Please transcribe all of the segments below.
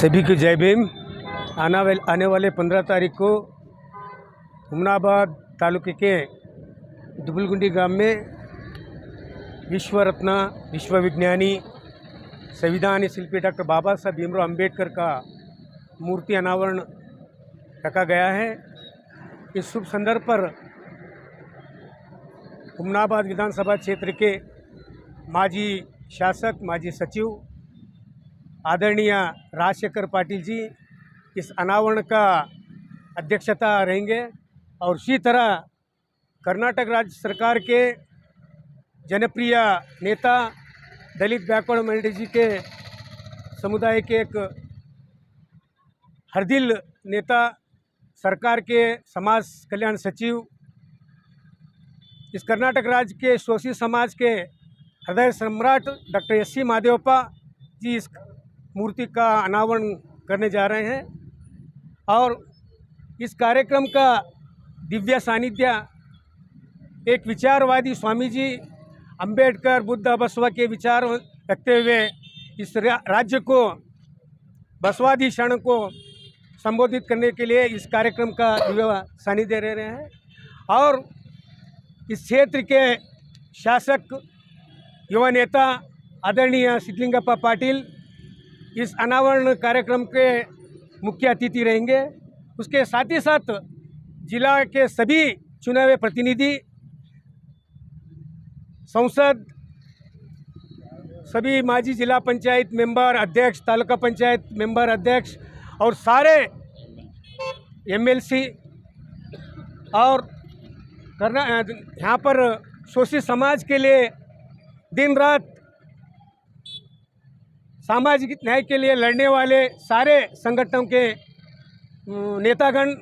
सभी को जय भीम। आने वाले 15 तारीख को हुमनाबाद तालुके के दुबलगुंडी गांव में विश्व रत्न विश्व विज्ञानी संविधान शिल्पी डॉक्टर बाबा साहब भीमराव अम्बेडकर का मूर्ति अनावरण रखा गया है। इस शुभ संदर्भ पर हुमनाबाद विधानसभा क्षेत्र के माजी शासक माजी सचिव आदरणीय राजशेखर पाटिल जी इस अनावरण का अध्यक्षता रहेंगे और इसी तरह कर्नाटक राज्य सरकार के जनप्रिय नेता दलित बैकवर्ड माइनॉरिटी जी के समुदाय के एक हरदिल नेता सरकार के समाज कल्याण सचिव इस कर्नाटक राज्य के शोषित समाज के हृदय सम्राट डॉक्टर एस.सी. महादेवप्पा जी इस मूर्ति का अनावरण करने जा रहे हैं और इस कार्यक्रम का दिव्य सानिध्य एक विचारवादी स्वामी जी अम्बेडकर बुद्ध बसवा के विचार रखते हुए इस राज्य को बसवादी शरण को संबोधित करने के लिए इस कार्यक्रम का दिव्य सानिध्य रह रहे हैं और इस क्षेत्र के शासक युवा नेता आदरणीय सिद्धलिंगप्पा पाटिल इस अनावरण कार्यक्रम के मुख्य अतिथि रहेंगे। उसके साथ ही साथ जिला के सभी चुने हुए प्रतिनिधि, संसद, सभी माजी जिला पंचायत मेंबर अध्यक्ष, तालुका पंचायत मेंबर अध्यक्ष और सारे एमएलसी और यहाँ पर शोषित समाज के लिए दिन रात सामाजिक न्याय के लिए लड़ने वाले सारे संगठनों के नेतागण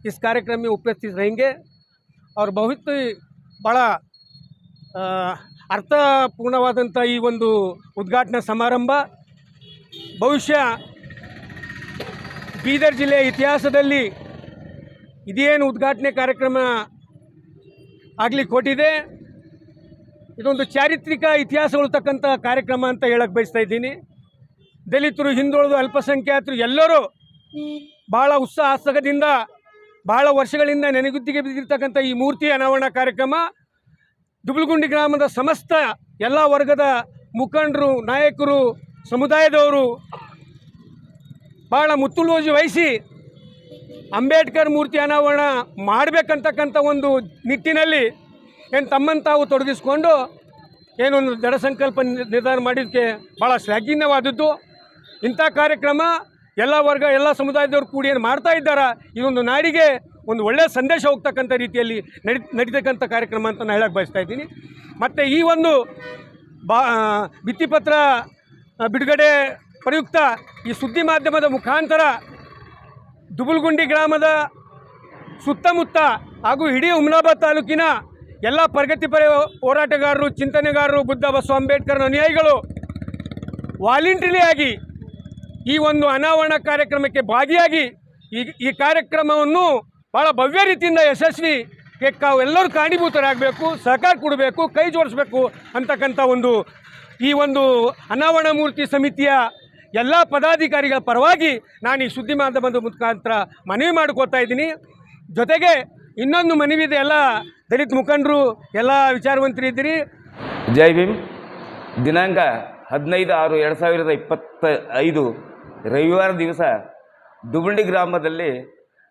इस कार्यक्रम में उपस्थित रहेंगे और बहुत बड़ा ಅರ್ಥಪೂರ್ಣವಾದಂಥ ಈ ಒಂದು ಉದ್ಘಾಟನಾ ಸಮಾರಂಭ ಬಹುಶಃ ಬೀದರ್ ಜಿಲ್ಲೆಯ ಇತಿಹಾಸದಲ್ಲಿ ಇದೇನು ಉದ್ಘಾಟನೆ ಕಾರ್ಯಕ್ರಮ ಆಗಲಿಕ್ಕೆ ಹೊರಟಿದೆ ಇದೊಂದು ಚಾರಿತ್ರಿಕ ಇತಿಹಾಸ ಉಳ್ತಕ್ಕಂಥ ಕಾರ್ಯಕ್ರಮ ಅಂತ ಹೇಳಕ್ಕೆ ಬಯಸ್ತಾ ಇದ್ದೀನಿ। ದಲಿತರು, ಹಿಂದುಳಿದು, ಅಲ್ಪಸಂಖ್ಯಾತರು ಎಲ್ಲರೂ ಭಾಳ ಉತ್ಸಾಹದಿಂದ ಭಾಳ ವರ್ಷಗಳಿಂದ ನೆನೆಗುದ್ದಿಗೆ ಬಿದ್ದಿರ್ತಕ್ಕಂಥ ಈ ಮೂರ್ತಿ ಅನಾವರಣ ಕಾರ್ಯಕ್ರಮ ದುಬಲಗುಂಡಿ ಗ್ರಾಮದ ಸಮಸ್ತ ಎಲ್ಲ ವರ್ಗದ ಮುಖಂಡರು, ನಾಯಕರು, ಸಮುದಾಯದವರು ಭಾಳ ಮುತುವರ್ಜಿ ವಹಿಸಿ ಅಂಬೇಡ್ಕರ್ ಮೂರ್ತಿ ಅನಾವರಣ ಮಾಡಬೇಕಂತಕ್ಕಂಥ ಒಂದು ನಿಟ್ಟಿನಲ್ಲಿ ಏನು ತಮ್ಮನ್ನು ತಾವು ತೊಡಗಿಸ್ಕೊಂಡು ಏನೊಂದು ದೃಢ ಸಂಕಲ್ಪ ನಿರ್ಧಾರ ಮಾಡಿದ್ದಕ್ಕೆ ಭಾಳ ಶ್ಲಾಘನೀಯವಾದದ್ದು। ಇಂಥ ಕಾರ್ಯಕ್ರಮ ಎಲ್ಲ ವರ್ಗ ಎಲ್ಲ ಸಮುದಾಯದವರು ಕೂಡಿ ಏನು ಮಾಡ್ತಾ ಇದ್ದಾರೆ, ಇದೊಂದು ನಾಡಿಗೆ ಒಂದು ಒಳ್ಳೆಯ ಸಂದೇಶ ಹೋಗ್ತಕ್ಕಂಥ ರೀತಿಯಲ್ಲಿ ನಡೀತಕ್ಕಂಥ ಕಾರ್ಯಕ್ರಮ ಅಂತ ನಾನು ಹೇಳಕ್ಕೆ ಬಯಸ್ತಾ ಇದ್ದೀನಿ। ಮತ್ತು ಈ ಒಂದು ಭಿತ್ತಿಪತ್ರ ಬಿಡುಗಡೆ ಪ್ರಯುಕ್ತ ಈ ಸುದ್ದಿ ಮಾಧ್ಯಮದ ಮುಖಾಂತರ ದುಬಲಗುಂಡಿ ಗ್ರಾಮದ ಸುತ್ತಮುತ್ತ ಹಾಗೂ ಇಡೀ ಹುಮನಾಬಾದ್ ತಾಲೂಕಿನ ಎಲ್ಲ ಪ್ರಗತಿಪರ ಹೋರಾಟಗಾರರು, ಚಿಂತನೆಗಾರರು, ಬುದ್ಧ ಬಸವ ಅಂಬೇಡ್ಕರ್ ಅನುಯಾಯಿಗಳು ವಾಲಂಟರಿ ಆಗಿ ಈ ಒಂದು ಅನಾವರಣ ಕಾರ್ಯಕ್ರಮಕ್ಕೆ ಭಾಗಿಯಾಗಿ ಈ ಕಾರ್ಯಕ್ರಮವನ್ನು ಭಾಳ ಭವ್ಯ ರೀತಿಯಿಂದ ಯಶಸ್ವಿ ಎಲ್ಲರೂ ಕಾರಣೀಭೂತರಾಗಬೇಕು, ಸಹಕಾರ ಕೊಡಬೇಕು, ಕೈ ಜೋಡಿಸಬೇಕು ಅಂತಕ್ಕಂಥ ಈ ಒಂದು ಅನಾವರಣ ಮೂರ್ತಿ ಸಮಿತಿಯ ಎಲ್ಲ ಪದಾಧಿಕಾರಿಗಳ ಪರವಾಗಿ ನಾನು ಈ ಸುದ್ದಿ ಮಾಧ್ಯಮದ ಮುಖಾಂತರ ಮನವಿ ಮಾಡ್ಕೋತಾ ಇದ್ದೀನಿ। ಜೊತೆಗೆ ಇನ್ನೊಂದು ಮನವಿ ಇದೆ, ಎಲ್ಲ ದಲಿತ ಮುಖಂಡರು ಎಲ್ಲ ವಿಚಾರವಂತರು ಇದ್ದೀರಿ। ಜೈ ಭೀಮ್। ದಿನಾಂಕ 15/6/2025 ರವಿವಾರ ದಿವಸ ದುಬಲಗುಂಡಿ ಗ್ರಾಮದಲ್ಲಿ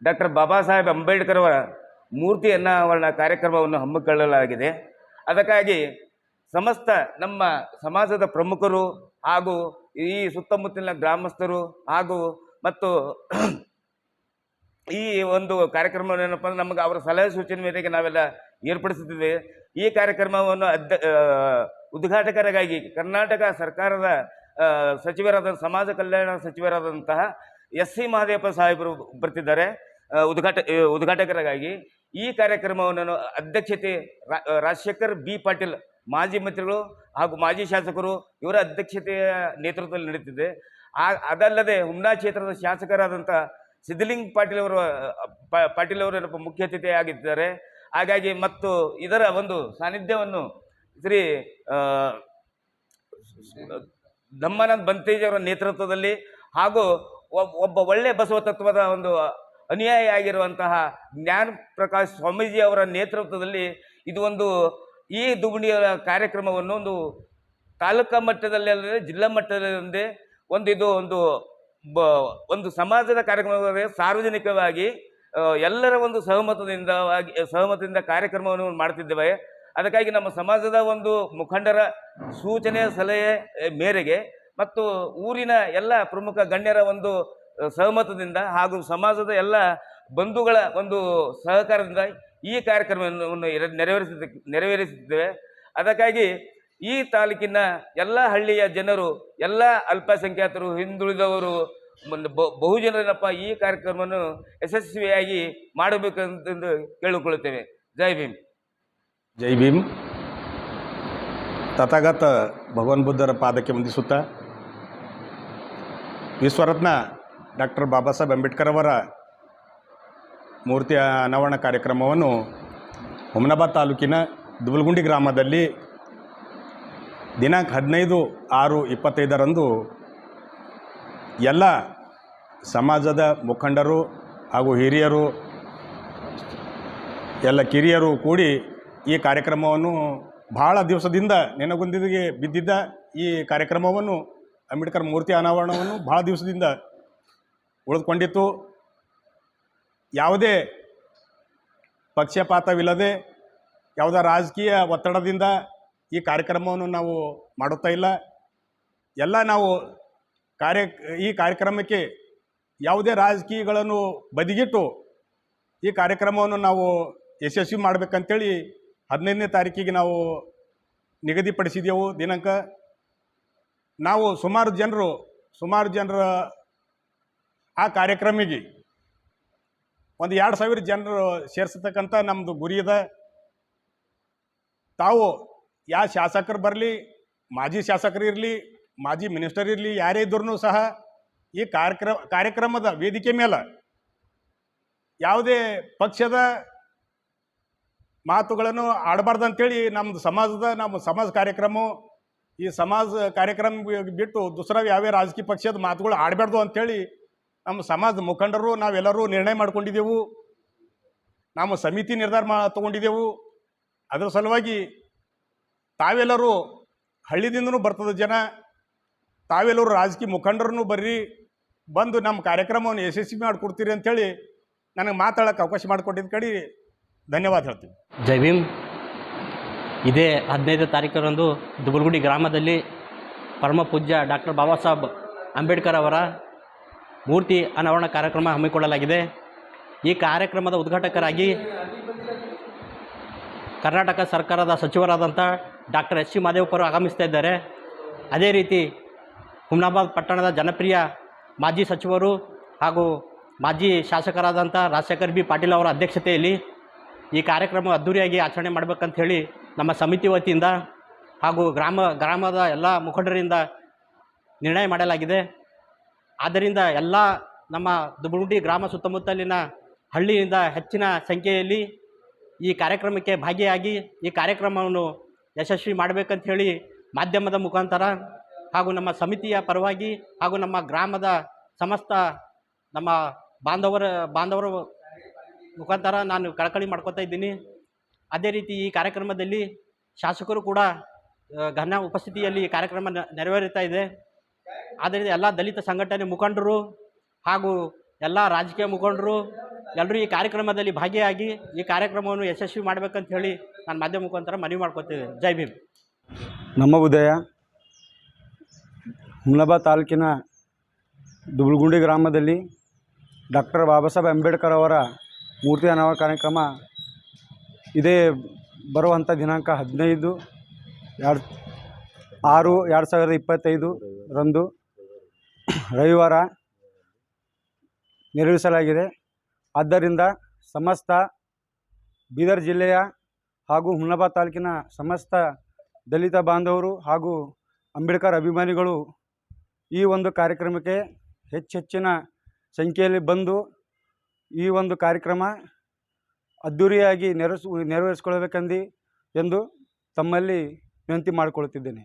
ಡಾಕ್ಟರ್ ಬಾಬಾ ಸಾಹೇಬ್ ಅಂಬೇಡ್ಕರ್ ಅವರ ಮೂರ್ತಿ ಅನಾವರಣ ಕಾರ್ಯಕ್ರಮವನ್ನು ಹಮ್ಮಿಕೊಳ್ಳಲಾಗಿದೆ। ಅದಕ್ಕಾಗಿ ಸಮಸ್ತ ನಮ್ಮ ಸಮಾಜದ ಪ್ರಮುಖರು ಹಾಗೂ ಈ ಸುತ್ತಮುತ್ತಲಿನ ಗ್ರಾಮಸ್ಥರು ಹಾಗೂ ಮತ್ತು ಈ ಒಂದು ಕಾರ್ಯಕ್ರಮವನ್ನು ಏನಪ್ಪ ಅಂದರೆ ನಮಗೆ ಅವರ ಸಲಹೆ ಸೂಚನೆ ಮೇರೆಗೆ ನಾವೆಲ್ಲ ಏರ್ಪಡಿಸುತ್ತಿದ್ದೇವೆ। ಈ ಕಾರ್ಯಕ್ರಮವನ್ನು ಉದ್ಘಾಟಕರಾಗಿ ಕರ್ನಾಟಕ ಸರ್ಕಾರದ ಸಚಿವರಾದ ಸಮಾಜ ಕಲ್ಯಾಣ ಸಚಿವರಾದಂತಹ ಎಸ್.ಸಿ. ಮಹದೇವಪ್ಪ ಸಾಹೇಬರು ಬರ್ತಿದ್ದಾರೆ ಉದ್ಘಾಟಕರಾಗಿ। ಈ ಕಾರ್ಯಕ್ರಮವನ್ನು ಅಧ್ಯಕ್ಷತೆ ರಾಜಶೇಖರ್ ಬಿ ಪಾಟೀಲ್ ಮಾಜಿ ಮಂತ್ರಿಗಳು ಹಾಗೂ ಮಾಜಿ ಶಾಸಕರು ಇವರ ಅಧ್ಯಕ್ಷತೆಯ ನೇತೃತ್ವದಲ್ಲಿ ನಡೀತಿದೆ। ಅದಲ್ಲದೆ ಹುಮ್ನಾ ಕ್ಷೇತ್ರದ ಶಾಸಕರಾದಂಥ ಸಿದ್ಧಲಿಂಗ ಪಾಟೀಲ್ ಅವರು ಮುಖ್ಯ ಅತಿಥಿಯಾಗಿದ್ದಾರೆ। ಹಾಗಾಗಿ ಮತ್ತು ಇದರ ಒಂದು ಸಾನ್ನಿಧ್ಯವನ್ನು ಶ್ರೀ ದಮ್ಮನಾಥ್ ಬಂತೇಜ್ ಅವರ ನೇತೃತ್ವದಲ್ಲಿ ಹಾಗೂ ಒಬ್ಬ ಒಳ್ಳೆ ಬಸವ ತತ್ವದ ಒಂದು ಅನುಯಾಯಿ ಆಗಿರುವಂತಹ ಜ್ಞಾನ ಪ್ರಕಾಶ್ ಸ್ವಾಮೀಜಿ ಅವರ ನೇತೃತ್ವದಲ್ಲಿ ಇದು ಒಂದು ಈ ದುಗುಣಿಯ ಕಾರ್ಯಕ್ರಮವನ್ನು ಒಂದು ತಾಲೂಕಾ ಮಟ್ಟದಲ್ಲಿ ಅಲ್ಲದೆ ಜಿಲ್ಲಾ ಮಟ್ಟದಲ್ಲಿ ಒಂದು ಸಮಾಜದ ಕಾರ್ಯಕ್ರಮವಾಗಿ ಸಾರ್ವಜನಿಕವಾಗಿ ಎಲ್ಲರ ಒಂದು ಸಹಮತದಿಂದ ಕಾರ್ಯಕ್ರಮವನ್ನು ಮಾಡ್ತಿದ್ದೇವೆ. ಅದಕ್ಕಾಗಿ ನಮ್ಮ ಸಮಾಜದ ಒಂದು ಮುಖಂಡರ ಸೂಚನೆ ಸಲಹೆ ಮೇರೆಗೆ ಮತ್ತು ಊರಿನ ಎಲ್ಲ ಪ್ರಮುಖ ಗಣ್ಯರ ಒಂದು ಸಹಮತದಿಂದ ಹಾಗೂ ಸಮಾಜದ ಎಲ್ಲ ಬಂಧುಗಳ ಒಂದು ಸಹಕಾರದಿಂದ ಈ ಕಾರ್ಯಕ್ರಮವನ್ನು ನೆರವೇರಿಸುತ್ತಿದ್ದೇವೆ. ಅದಕ್ಕಾಗಿ ಈ ತಾಲೂಕಿನ ಎಲ್ಲ ಹಳ್ಳಿಯ ಜನರು, ಎಲ್ಲ ಅಲ್ಪಸಂಖ್ಯಾತರು, ಹಿಂದುಳಿದವರು, ಬಹುಜನರನ್ನಪ್ಪ ಈ ಕಾರ್ಯಕ್ರಮವನ್ನು ಯಶಸ್ವಿಯಾಗಿ ಮಾಡಬೇಕೆಂದು ಕೇಳಿಕೊಳ್ಳುತ್ತೇವೆ. ಜೈ ಭೀಮ್. ಜೈ ಭೀಮ್. ತಥಾಗತ ಭಗವಾನ್ ಬುದ್ಧರ ಪಾದಕ್ಕೆ ವಂದಿಸುತ್ತಾ ವಿಶ್ವರತ್ನ ಡಾಕ್ಟರ್ ಬಾಬಾ ಸಾಹೇಬ್ ಅಂಬೇಡ್ಕರ್ ಅವರ ಮೂರ್ತಿಯ ಅನಾವರಣ ಕಾರ್ಯಕ್ರಮವನ್ನು ಹುಮನಾಬಾದ್ ತಾಲೂಕಿನ ದುಬಲ್ಗುಂಡಿ ಗ್ರಾಮದಲ್ಲಿ ದಿನಾಂಕ 15/6/25 ಎಲ್ಲ ಸಮಾಜದ ಮುಖಂಡರು ಹಾಗೂ ಹಿರಿಯರು, ಎಲ್ಲ ಕಿರಿಯರು ಕೂಡಿ ಈ ಕಾರ್ಯಕ್ರಮವನ್ನು ಭಾಳ ದಿವಸದಿಂದ ನೆನಗುಂದಿಗೆ ಬಿದ್ದಿದ್ದ ಈ ಕಾರ್ಯಕ್ರಮವನ್ನು ಅಂಬೇಡ್ಕರ್ ಮೂರ್ತಿ ಅನಾವರಣವನ್ನು ಭಾಳ ದಿವಸದಿಂದ ಉಳಿದುಕೊಂಡಿತ್ತು. ಯಾವುದೇ ಪಕ್ಷಪಾತವಿಲ್ಲದೆ ಯಾವುದೇ ರಾಜಕೀಯ ಒತ್ತಡದಿಂದ ಈ ಕಾರ್ಯಕ್ರಮವನ್ನು ನಾವು ಮಾಡುತ್ತಾ ಇಲ್ಲ. ಎಲ್ಲ ನಾವು ಈ ಕಾರ್ಯಕ್ರಮಕ್ಕೆ ಯಾವುದೇ ರಾಜಕೀಯಗಳನ್ನು ಬದಿಗಿಟ್ಟು ಈ ಕಾರ್ಯಕ್ರಮವನ್ನು ನಾವು ಯಶಸ್ವಿ ಮಾಡಬೇಕಂತೇಳಿ 15ನೇ ತಾರೀಕಿಗೆ ನಾವು ನಿಗದಿಪಡಿಸಿದೆವು ದಿನಾಂಕ. ನಾವು ಸುಮಾರು ಜನರ ಆ ಕಾರ್ಯಕ್ರಮಕ್ಕೆ ಒಂದು 2000 ಜನರು ಸೇರಿಸತಕ್ಕಂಥ ನಮ್ಮದು ಗುರಿ ಇದೆ. ತಾವು ಯಾವ ಶಾಸಕರು ಬರಲಿ, ಮಾಜಿ ಶಾಸಕರು ಇರಲಿ, ಮಾಜಿ ಮಿನಿಸ್ಟರ್ ಇರಲಿ, ಯಾರೇ ಇದ್ರೂ ಸಹ ಈ ಕಾರ್ಯಕ್ರಮದ ವೇದಿಕೆ ಮೇಲೆ ಯಾವುದೇ ಪಕ್ಷದ ಮಾತುಗಳನ್ನು ಆಡಬಾರ್ದಂತೇಳಿ ನಮ್ಮ ಸಮಾಜ ಕಾರ್ಯಕ್ರಮ, ಈ ಸಮಾಜ ಕಾರ್ಯಕ್ರಮ ಬಿಟ್ಟು ದುಸರಾ ಯಾವೇ ರಾಜಕೀಯ ಪಕ್ಷದ ಮಾತುಗಳು ಆಡಬಾರ್ದು ಅಂಥೇಳಿ ನಮ್ಮ ಸಮಾಜ ಮುಖಂಡರು ನಾವೆಲ್ಲರೂ ನಿರ್ಣಯ ಮಾಡ್ಕೊಂಡಿದ್ದೆವು. ನಾವು ಸಮಿತಿ ನಿರ್ಧಾರ ತೊಗೊಂಡಿದ್ದೆವು. ಅದರ ಸಲುವಾಗಿ ತಾವೆಲ್ಲರೂ ಹಳ್ಳಿದಿಂದನೂ ಬರ್ತದ ಜನ, ತಾವೆಲ್ಲರೂ ರಾಜಕೀಯ ಮುಖಂಡರನ್ನು ಬಂದು ನಮ್ಮ ಕಾರ್ಯಕ್ರಮವನ್ನು ಯಶಸ್ವಿ ಮಾಡಿಕೊಡ್ತೀರಿ ಅಂಥೇಳಿ ನನಗೆ ಮಾತಾಡೋಕ್ಕೆ ಅವಕಾಶ ಮಾಡಿಕೊಟ್ಟಿದ್ದ ಕಡೆ ಧನ್ಯವಾದ ಹೇಳ್ತೀನಿ. ಜೈ ಭೀಮ್. ಇದೇ 15ನೇ ತಾರೀಕರಂದು ದುಬಲ್ಗುಡಿ ಗ್ರಾಮದಲ್ಲಿ ಪರಮ ಪೂಜ್ಯ ಡಾಕ್ಟರ್ ಬಾಬಾ ಸಾಹೇಬ್ ಅಂಬೇಡ್ಕರ್ ಅವರ ಮೂರ್ತಿ ಅನಾವರಣ ಕಾರ್ಯಕ್ರಮ ಹಮ್ಮಿಕೊಳ್ಳಲಾಗಿದೆ. ಈ ಕಾರ್ಯಕ್ರಮದ ಉದ್ಘಾಟಕರಾಗಿ ಕರ್ನಾಟಕ ಸರ್ಕಾರದ ಸಚಿವರಾದಂಥ ಡಾಕ್ಟರ್ ಎಸ್ ಸಿ ಮಾದೇವಪ್ಪರು ಆಗಮಿಸ್ತಾ ಇದ್ದಾರೆ. ಅದೇ ರೀತಿ ಹುಮನಾಬಾದ್ ಪಟ್ಟಣದ ಜನಪ್ರಿಯ ಮಾಜಿ ಸಚಿವರು ಹಾಗೂ ಮಾಜಿ ಶಾಸಕರಾದಂಥ ರಾಜಶೇಖರ್ ಬಿ ಪಾಟೀಲ್ ಅವರ ಅಧ್ಯಕ್ಷತೆಯಲ್ಲಿ ಈ ಕಾರ್ಯಕ್ರಮ ಅದ್ಧೂರಿಯಾಗಿ ಆಚರಣೆ ಮಾಡಬೇಕಂತ ಹೇಳಿ ನಮ್ಮ ಸಮಿತಿ ವತಿಯಿಂದ ಹಾಗೂ ಗ್ರಾಮದ ಎಲ್ಲ ಮುಖಂಡರಿಂದ ನಿರ್ಣಯ ಮಾಡಲಾಗಿದೆ. ಆದ್ದರಿಂದ ಎಲ್ಲ ನಮ್ಮ ದುಬಲ್ಗುಂಡಿ ಗ್ರಾಮ ಸುತ್ತಮುತ್ತಲಿನ ಹಳ್ಳಿಯಿಂದ ಹೆಚ್ಚಿನ ಸಂಖ್ಯೆಯಲ್ಲಿ ಈ ಕಾರ್ಯಕ್ರಮಕ್ಕೆ ಭಾಗಿಯಾಗಿ ಈ ಕಾರ್ಯಕ್ರಮವನ್ನು ಯಶಸ್ವಿ ಮಾಡಬೇಕಂತ ಹೇಳಿ ಮಾಧ್ಯಮದ ಮುಖಾಂತರ ಹಾಗೂ ನಮ್ಮ ಸಮಿತಿಯ ಪರವಾಗಿ ಹಾಗೂ ನಮ್ಮ ಗ್ರಾಮದ ಸಮಸ್ತ ನಮ್ಮ ಬಾಂಧವರ ಮುಖಾಂತರ ನಾನು ಕಳಕಳಿ ಮಾಡ್ಕೊತಾ ಇದ್ದೀನಿ. ಅದೇ ರೀತಿ ಈ ಕಾರ್ಯಕ್ರಮದಲ್ಲಿ ಶಾಸಕರು ಕೂಡ ಘನ ಉಪಸ್ಥಿತಿಯಲ್ಲಿ ಈ ಕಾರ್ಯಕ್ರಮ ನೆರವೇರುತ್ತಾ ಇದೆ. ಆದ್ದರಿಂದ ಎಲ್ಲ ದಲಿತ ಸಂಘಟನೆ ಮುಖಂಡರು ಹಾಗೂ ಎಲ್ಲ ರಾಜಕೀಯ ಮುಖಂಡರು ಎಲ್ಲರೂ ಈ ಕಾರ್ಯಕ್ರಮದಲ್ಲಿ ಭಾಗಿಯಾಗಿ ಈ ಕಾರ್ಯಕ್ರಮವನ್ನು ಯಶಸ್ವಿ ಮಾಡಬೇಕಂತ ಹೇಳಿ ನಾನು ಮಾಧ್ಯಮ ಮುಖಾಂತರ ಮನವಿ ಮಾಡ್ಕೊತಿದ್ದೆ. ಜೈ ಭೀಮ್. ನಮ್ಮ ಉದಯ ಹುಮನಾಬಾದ್ ತಾಲೂಕಿನ ದುಬಲ್ಗುಂಡಿ ಗ್ರಾಮದಲ್ಲಿ ಡಾಕ್ಟರ್ ಬಾಬಾ ಸಾಹೇಬ್ ಅಂಬೇಡ್ಕರ್ ಅವರ ಮೂರ್ತಿ ಅನಾವರಣ ಕಾರ್ಯಕ್ರಮ ಇದೇ ಬರುವಂಥ ದಿನಾಂಕ 15/6/2025 ರಂದು ರವಿವಾರ ನೆರವೇರಿಸಲಾಗಿದೆ. ಆದ್ದರಿಂದ ಸಮಸ್ತ ಬೀದರ್ ಜಿಲ್ಲೆಯ ಹಾಗೂ ಹುಮನಾಬಾದ್ ತಾಲೂಕಿನ ಸಮಸ್ತ ದಲಿತ ಬಾಂಧವರು ಹಾಗೂ ಅಂಬೇಡ್ಕರ್ ಅಭಿಮಾನಿಗಳು ಈ ಒಂದು ಕಾರ್ಯಕ್ರಮಕ್ಕೆ ಹೆಚ್ಚಿನ ಸಂಖ್ಯೆಯಲ್ಲಿ ಬಂದು ಈ ಒಂದು ಕಾರ್ಯಕ್ರಮ ಅದ್ಧೂರಿಯಾಗಿ ನೆರವೇರಿಸಿಕೊಳ್ಳಬೇಕೆಂದು ತಮ್ಮಲ್ಲಿ ವಿನಂತಿ ಮಾಡಿಕೊಳ್ಳುತ್ತಿದ್ದೇನೆ.